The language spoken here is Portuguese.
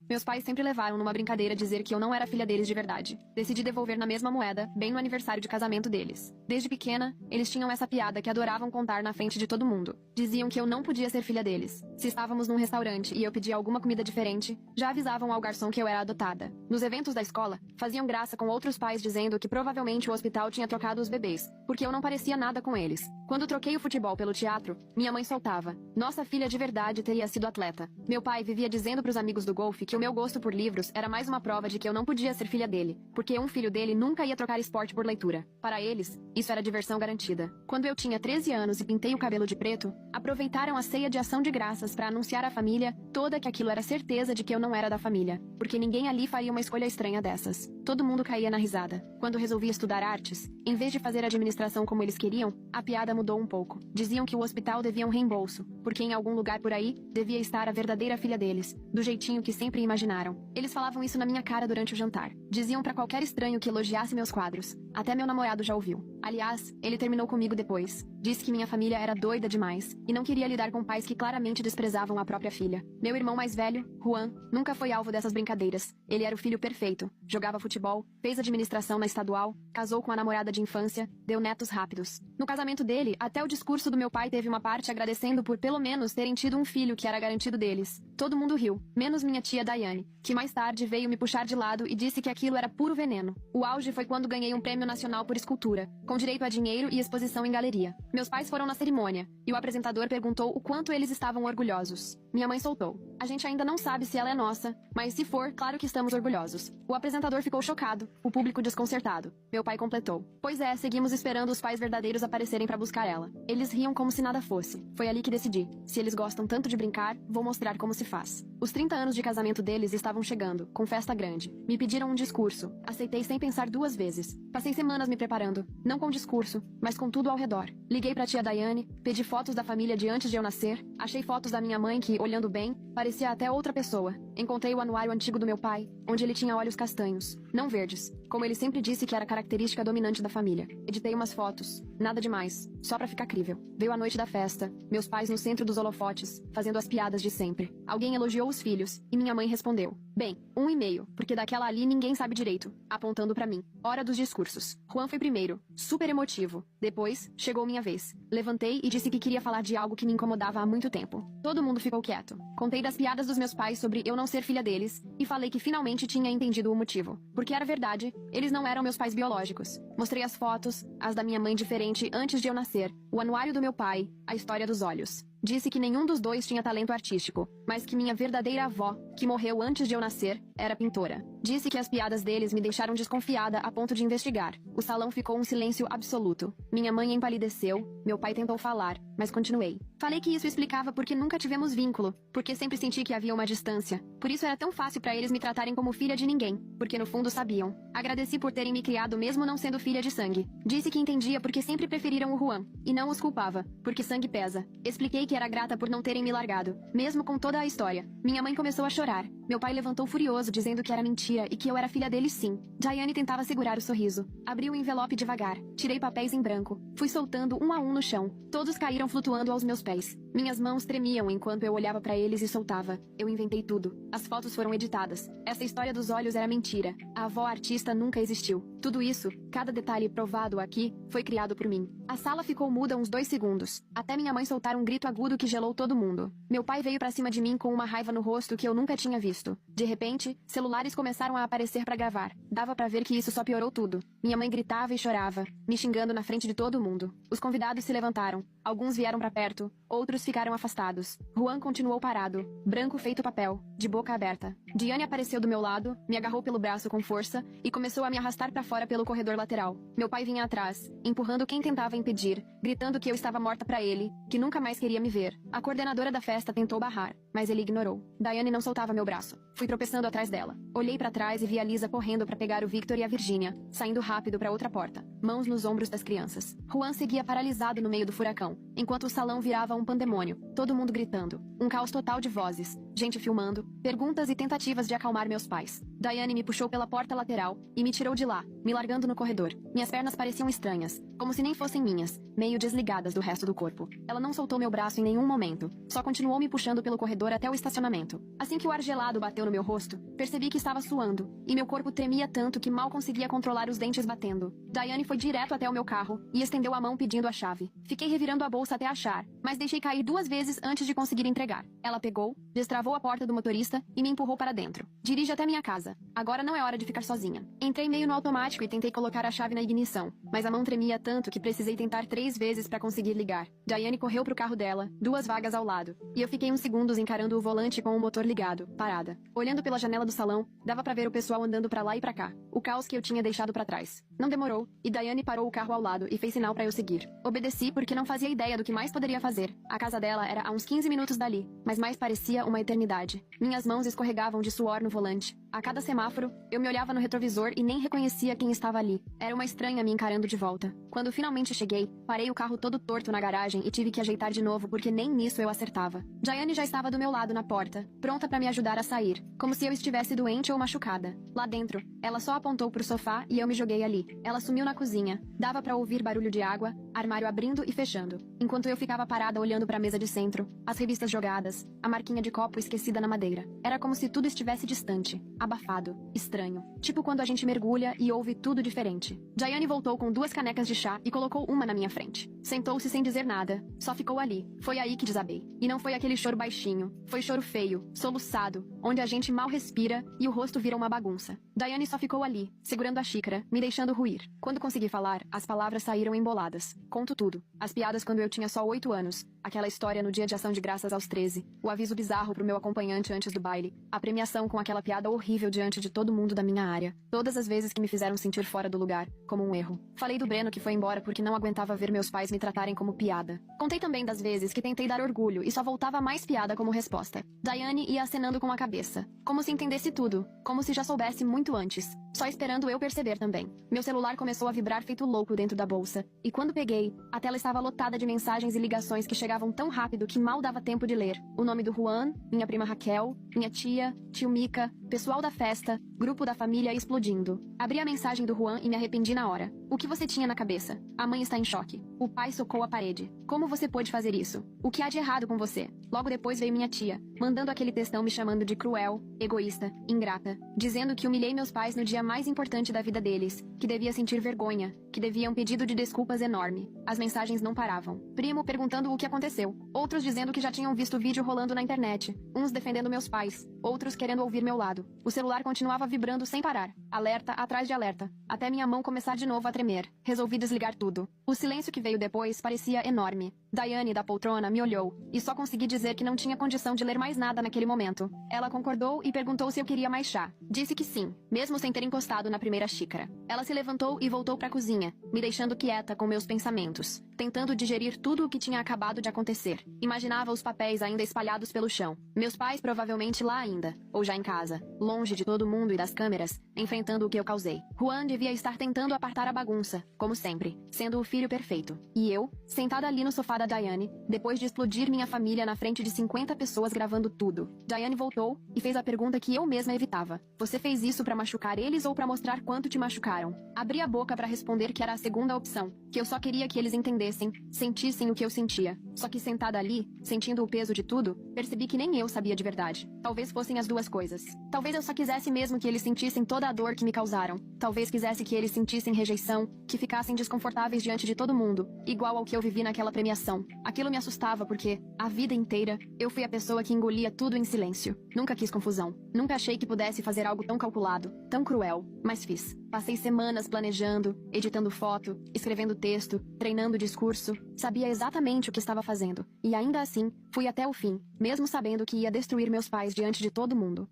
Meus pais sempre levaram numa brincadeira dizer que eu não era filha deles de verdade. Decidi devolver na mesma moeda, bem no aniversário de casamento deles. Desde pequena, eles tinham essa piada que adoravam contar na frente de todo mundo. Diziam que eu não podia ser filha deles. Se estávamos num restaurante e eu pedia alguma comida diferente, já avisavam ao garçom que eu era adotada. Nos eventos da escola, faziam graça com outros pais dizendo que provavelmente o hospital tinha trocado os bebês, porque eu não parecia nada com eles. Quando troquei o futebol pelo teatro, minha mãe soltava: nossa filha de verdade teria sido atleta. Meu pai vivia dizendo pros amigos do golfe que o meu gosto por livros era mais uma prova de que eu não podia ser filha dele, porque um filho dele nunca ia trocar esporte por leitura. Para eles, isso era diversão garantida. Quando eu tinha 13 anos e pintei o cabelo de preto, aproveitaram a ceia de ação de graças para anunciar à família toda que aquilo era certeza de que eu não era da família, porque ninguém ali faria uma escolha estranha dessas. Todo mundo caía na risada. Quando resolvi estudar artes, em vez de fazer administração como eles queriam, a piada mudou um pouco. Diziam que o hospital devia um reembolso, porque em algum lugar por aí, devia estar a verdadeira filha deles, do jeitinho que sempre imaginaram. Eles falavam isso na minha cara durante o jantar. Diziam pra qualquer estranho que elogiasse meus quadros. Até meu namorado já ouviu. Aliás, ele terminou comigo depois. Disse que minha família era doida demais, e não queria lidar com pais que claramente desprezavam a própria filha. Meu irmão mais velho, Juan, nunca foi alvo dessas brincadeiras. Ele era o filho perfeito. Jogava futebol, fez administração na estadual, casou com a namorada de infância, deu netos rápidos. No casamento dele, até o discurso do meu pai teve uma parte agradecendo por pelo menos terem tido um filho que era garantido deles. Todo mundo riu, menos minha tia Daiane, que mais tarde veio me puxar de lado e disse que aquilo era puro veneno. O auge foi quando ganhei um prêmio nacional por escultura, com direito a dinheiro e exposição em galeria. Meus pais foram na cerimônia, e o apresentador perguntou o quanto eles estavam orgulhosos. Minha mãe soltou: a gente ainda não sabe se ela é nossa, mas se for, claro que estamos orgulhosos. O apresentador ficou chocado, o público desconcertado. Meu pai completou: pois é, seguimos esperando os pais verdadeiros aparecerem pra buscar ela. Eles riam como se nada fosse. Foi ali que decidi: se eles gostam tanto de brincar, vou mostrar como se faz. Os 30 anos de casamento deles estavam chegando, com festa grande. Me pediram um discurso. Aceitei sem pensar duas vezes. Passei semanas me preparando, não com discurso, mas com tudo ao redor. Liguei pra tia Daiane, pedi fotos da família de antes de eu nascer, achei fotos da minha mãe que, olhando bem, parecia até outra pessoa. Encontrei o anuário antigo do meu pai, onde ele tinha olhos castanhos, não verdes, como ele sempre disse que era característica dominante da família. Editei umas fotos, nada demais, só pra ficar crível. Veio a noite da festa, meus pais no centro dos holofotes, fazendo as piadas de sempre. Alguém elogiou os filhos, e minha mãe respondeu: bem, 1,5, porque daquela ali ninguém sabe direito, apontando pra mim. Hora dos discursos. Juan foi primeiro, super emotivo. Depois, chegou minha vez. Levantei e disse que queria falar de algo que me incomodava há muito tempo. Todo mundo ficou quieto. Contei das piadas dos meus pais sobre eu não ser filha deles, e falei que finalmente tinha entendido o motivo. Porque era verdade, eles não eram meus pais biológicos. Mostrei as fotos, as da minha mãe diferente antes de eu nascer, o anuário do meu pai, a história dos olhos. Disse que nenhum dos dois tinha talento artístico, mas que minha verdadeira avó, que morreu antes de eu nascer, era pintora. Disse que as piadas deles me deixaram desconfiada a ponto de investigar. O salão ficou um silêncio absoluto. Minha mãe empalideceu, meu pai tentou falar, mas continuei. Falei que isso explicava porque nunca tivemos vínculo, porque sempre senti que havia uma distância. Por isso era tão fácil pra eles me tratarem como filha de ninguém, porque no fundo sabiam. Agradeci por terem me criado mesmo não sendo filha de sangue. Disse que entendia porque sempre preferiram o Juan, e não os culpava, porque sangue pesa. Expliquei que era grata por não terem me largado, mesmo com toda a história. Minha mãe começou a chorar. Meu pai levantou furioso dizendo que era mentira e que eu era filha dele sim. Diane tentava segurar o sorriso. Abri o envelope devagar. Tirei papéis em branco. Fui soltando um a um no chão. Todos caíram flutuando aos meus pés. Minhas mãos tremiam enquanto eu olhava pra eles e soltava. Eu inventei tudo. As fotos foram editadas. Essa história dos olhos era mentira. A avó artista nunca existiu. Tudo isso, cada detalhe provado aqui, foi criado por mim. A sala ficou muda uns 2 segundos, até minha mãe soltar um grito agudo que gelou todo mundo. Meu pai veio pra cima de mim com uma raiva no rosto que eu nunca tinha visto. De repente, celulares começaram a aparecer pra gravar. Dava pra ver que isso só piorou tudo. Minha mãe gritava e chorava, me xingando na frente de todo mundo. Os convidados se levantaram. Alguns vieram pra perto, outros ficaram afastados. Juan continuou parado, branco feito papel, de boca aberta. Diane apareceu do meu lado, me agarrou pelo braço com força e começou a me arrastar pra fora pelo corredor lateral. Meu pai vinha atrás, empurrando quem tentava impedir, gritando que eu estava morta pra ele, que nunca mais queria me ver. A coordenadora da festa tentou barrar, mas ele ignorou. Diane não soltava meu braço. Fui tropeçando atrás dela. Olhei pra trás e vi a Lisa correndo pra pegar o Victor e a Virginia, saindo rápido pra outra porta, mãos nos ombros das crianças. Juan seguia paralisado no meio do furacão, enquanto o salão virava um pandemônio, todo mundo gritando. Um caos total de vozes, gente filmando, perguntas e tentativas de acalmar meus pais. Diane me puxou pela porta lateral e me tirou de lá, me largando no corredor. Minhas pernas pareciam estranhas, como se nem fossem minhas, meio desligadas do resto do corpo. Ela não soltou meu braço em nenhum momento, só continuou me puxando pelo corredor até o estacionamento. Assim que o ar gelado bateu no meu rosto, percebi que estava suando, e meu corpo tremia tanto que mal conseguia controlar os dentes batendo. Diane foi direto até o meu carro e estendeu a mão pedindo a chave. Fiquei revirando a bolsa até achar, mas deixei cair 2 vezes antes de conseguir entregar. Ela pegou, destravou a porta do motorista e me empurrou para dentro. Dirige até minha casa. Agora não é hora de ficar sozinha. Entrei meio no automático e tentei colocar a chave na ignição, mas a mão tremia tanto que precisei tentar 3 vezes para conseguir ligar. Diane correu pro carro dela, 2 vagas ao lado, e eu fiquei uns segundos encarando o volante com o motor ligado, parada. Olhando pela janela do salão, dava para ver o pessoal andando para lá e para cá. O caos que eu tinha deixado para trás. Não demorou, e Diane parou o carro ao lado e fez sinal para eu seguir. Obedeci porque não fazia ideia do que mais poderia fazer. A casa dela era a uns 15 minutos dali, mas mais parecia uma eternidade. Minhas mãos escorregavam de suor no volante. A cada semáforo, eu me olhava no retrovisor e nem reconhecia quem estava ali. Era uma estranha me encarando de volta. Quando finalmente cheguei, parei o carro todo torto na garagem e tive que ajeitar de novo porque nem nisso eu acertava. Diane já estava do meu lado na porta, pronta para me ajudar a sair, como se eu estivesse doente ou machucada. Lá dentro, ela só apontou pro sofá e eu me joguei ali. Ela sumiu na cozinha. Dava para ouvir barulho de água, armário abrindo e fechando. Enquanto eu ficava parada olhando para a mesa de centro, as revistas jogadas, a marquinha de copo esquecida na madeira. Era como se tudo estivesse distante, abafado, estranho. Tipo quando a gente mergulha e ouve tudo diferente. Diane voltou com 2 canecas de chá e colocou uma na minha frente. Sentou-se sem dizer nada, só ficou ali. Foi aí que desabei. E não foi aquele choro baixinho, foi choro feio, soluçado, onde a gente mal respira e o rosto vira uma bagunça. Diane só ficou ali, segurando a xícara, me deixando ruir. Quando consegui falar, as palavras saíram emboladas. Conto tudo. As piadas quando eu tinha só 8 anos. Aquela história no dia de ação de graças aos 13. O aviso bizarro pro meu acompanhante antes do baile. A premiação com aquela piada horrível diante de todo mundo da minha área. Todas as vezes que me fizeram sentir fora do lugar, como um erro. Falei do Breno que foi embora porque não aguentava ver meus pais me tratarem como piada. Contei também das vezes que tentei dar orgulho e só voltava mais piada como resposta. Diane ia acenando com a cabeça. Como se entendesse tudo. Como se já soubesse muito antes. Só esperando eu perceber também. Meu celular começou a vibrar feito louco dentro da bolsa. E quando peguei, a tela estava lotada de mensagens e ligações que chegavam tão rápido que mal dava tempo de ler. O nome do Juan, minha prima Raquel, minha tia, tio Mica, pessoal da festa, grupo da família explodindo. Abri a mensagem do Juan e me arrependi na hora. O que você tinha na cabeça? A mãe está em choque. O pai socou a parede. Como você pôde fazer isso? O que há de errado com você? Logo depois veio minha tia, mandando aquele textão me chamando de cruel, egoísta, ingrata, dizendo que humilhei meus pais no dia mais importante da vida deles, que devia sentir vergonha, que devia um pedido de desculpas enorme. As mensagens não paravam. Primo perguntando o que aconteceu. Outros dizendo que já tinham visto o vídeo rolando na internet. Uns defendendo meus pais. Outros querendo ouvir meu lado. O celular continuava vibrando sem parar. Alerta atrás de alerta. Até minha mão começar de novo a tremer. Resolvi desligar tudo. O silêncio que veio depois parecia enorme. Diane, da poltrona, me olhou. E só consegui dizer que não tinha condição de ler mais nada naquele momento. Ela concordou e perguntou se eu queria mais chá. Disse que sim, mesmo sem ter encostado na primeira xícara. Ela se levantou e voltou para a cozinha, me deixando quieta com meus pensamentos, tentando digerir tudo o que tinha acabado de acontecer. Imaginava os papéis ainda espalhados pelo chão. Meus pais provavelmente lá ainda, ou já em casa, longe de todo mundo e das câmeras, enfrentando o que eu causei. Juan devia estar tentando apartar a bagunça, como sempre, sendo o filho perfeito. E eu, sentada ali no sofá da Diane, depois de explodir minha família na frente de 50 pessoas gravando tudo. Diane voltou e fez a pergunta que eu mesma evitava. Você fez isso pra machucar eles ou pra mostrar quanto te machucaram? Abri a boca pra responder que era a segunda opção, que eu só queria que eles entendessem, sentissem o que eu sentia. Só que sentada ali, sentindo o peso de tudo, percebi que nem eu sabia de verdade. Talvez fossem as duas coisas. Talvez eu só quisesse mesmo que eles sentissem toda a dor que me causaram. Talvez quisesse que eles sentissem rejeição, que ficassem desconfortáveis diante de todo mundo, igual ao que eu vivi naquela premiação. Aquilo me assustava porque, a vida inteira, eu fui a pessoa que engolia tudo em silêncio. Nunca quis confusão. Nunca achei que pudesse fazer algo tão calculado, tão cruel, mas fiz. Passei semanas planejando, editando foto, escrevendo texto, treinando discurso. Sabia exatamente o que estava fazendo. E ainda assim, fui até o fim, mesmo sabendo que ia destruir meus pais diante de todo mundo.